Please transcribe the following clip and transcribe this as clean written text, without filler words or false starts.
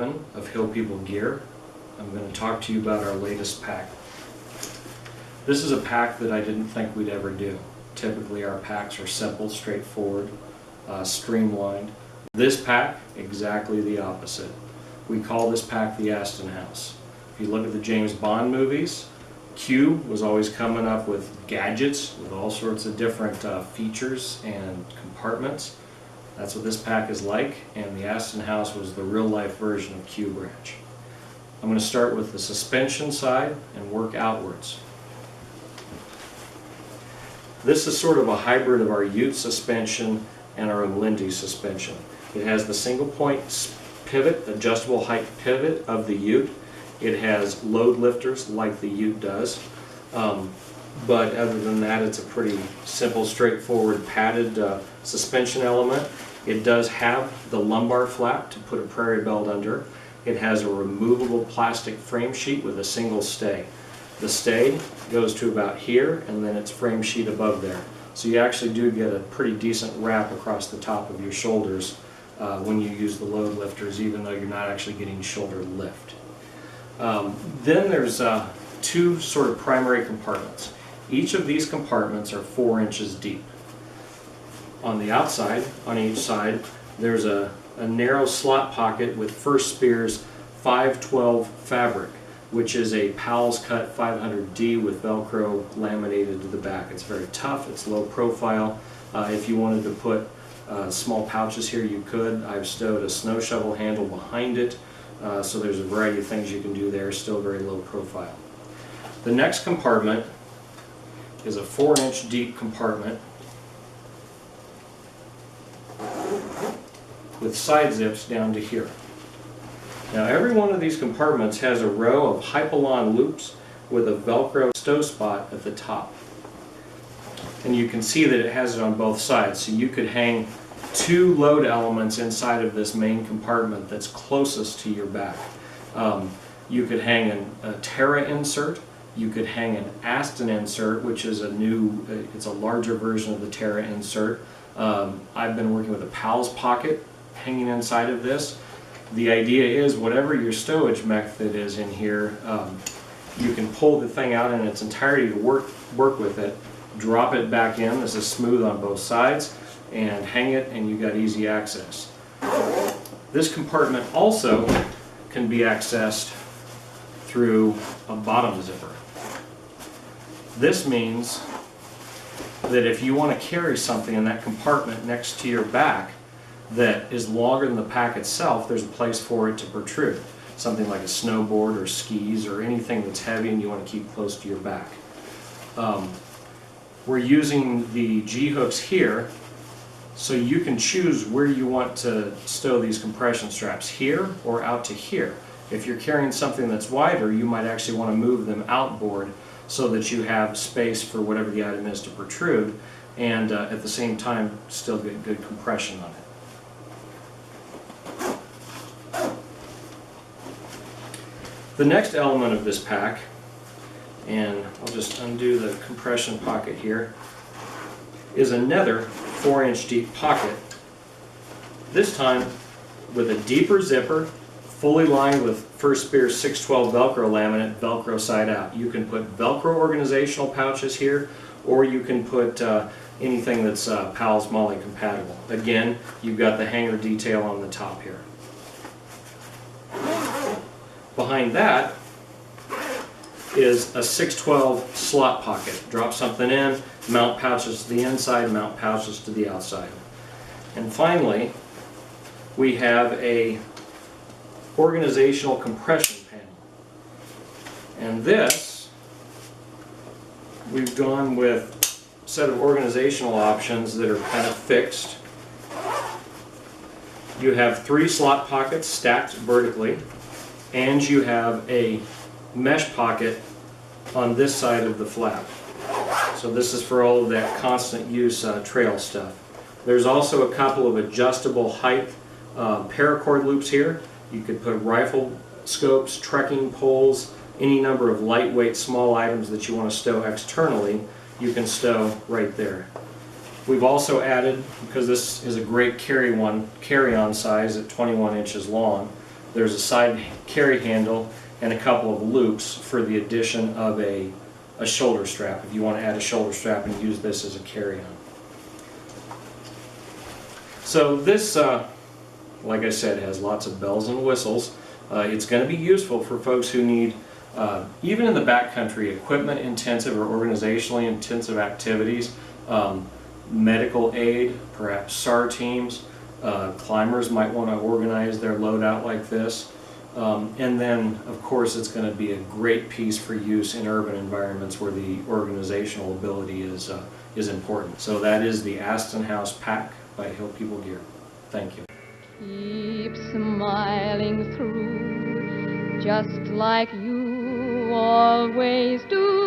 7 of Hill People Gear. I'm going to talk to you about our latest pack. This is a pack that I didn't think we'd ever do. Typically our packs are simple, straightforward, streamlined. This pack, exactly the opposite. We call this pack the Aston House. If you look at the James Bond movies, Q was always coming up with gadgets with all sorts of different features and compartments. That's what this pack is like, and the Aston House was the real-life version of Q branch. I'm going to start with the suspension side and work outwards. This is sort of a hybrid of our Ute suspension and our Lindy suspension. It has the single point pivot, adjustable height pivot of the Ute. It has load lifters like the Ute does. But other than that, it's a pretty simple, straightforward padded suspension element. It does have the lumbar flap to put a prairie belt under. It has a removable plastic frame sheet with a single stay. The stay goes to about here, and then it's frame sheet above there. So you actually do get a pretty decent wrap across the top of your shoulders when you use the load lifters, even though you're not actually getting shoulder lift. Then there's two sort of primary compartments. Each of these compartments are 4 inches deep. On the outside, on each side, there's a narrow slot pocket with First Spear's 512 fabric, which is a Powell's Cut 500D with Velcro laminated to the back. It's very tough, it's low profile. If you wanted to put small pouches here, you could. I've stowed a snow shovel handle behind it, so there's a variety of things you can do there, still very low profile. The next compartment is a 4-inch deep compartment with side zips down to here. Now every one of these compartments has a row of Hypalon loops with a Velcro stow spot at the top. And you can see that it has it on both sides, so you could hang 2 load elements inside of this main compartment that's closest to your back. You could hang a Terra insert. You could hang an Aston insert, which is it's a larger version of the Terra insert. I've been working with a Powell's pocket hanging inside of this. The idea is whatever your stowage method is in here, you can pull the thing out in its entirety to work with it, drop it back in. This is smooth on both sides, and hang it, and you've got easy access. This compartment also can be accessed through a bottom zipper. This means that if you want to carry something in that compartment next to your back that is longer than the pack itself, there's a place for it to protrude. Something like a snowboard or skis or anything that's heavy and you want to keep close to your back. We're using the G-hooks here, so you can choose where you want to stow these compression straps, here or out to here. If you're carrying something that's wider, you might actually want to move them outboard so that you have space for whatever the item is to protrude, and at the same time still get good compression on it. The next element of this pack, and I'll just undo the compression pocket here, is another 4-inch deep pocket. This time with a deeper zipper, fully lined with First Spear's 612 Velcro laminate, Velcro side out. You can put Velcro organizational pouches here, or you can put anything that's Powell's Molly compatible. Again, you've got the hanger detail on the top here. Behind that is a 612 slot pocket. Drop something in, mount pouches to the inside, mount pouches to the outside. And finally, we have a organizational compression panel. And this, we've gone with a set of organizational options that are kind of fixed. You have 3 slot pockets stacked vertically, and you have a mesh pocket on this side of the flap. So this is for all of that constant use trail stuff. There's also a couple of adjustable height paracord loops here. You could put rifle scopes, trekking poles, any number of lightweight small items that you want to stow externally, you can stow right there. We've also added, because this is a great carry-on size at 21 inches long, There's a side carry handle and a couple of loops for the addition of a shoulder strap, if you want to add a shoulder strap and use this as a carry-on. So this, like I said, has lots of bells and whistles. It's going to be useful for folks who need, even in the backcountry, equipment-intensive or organizationally intensive activities, medical aid, perhaps SAR teams. Climbers might want to organize their loadout like this. And then, of course, it's going to be a great piece for use in urban environments where the organizational ability is important. So that is the Aston House Pack by Hill People Gear. Thank you. Keep smiling through, just like you always do.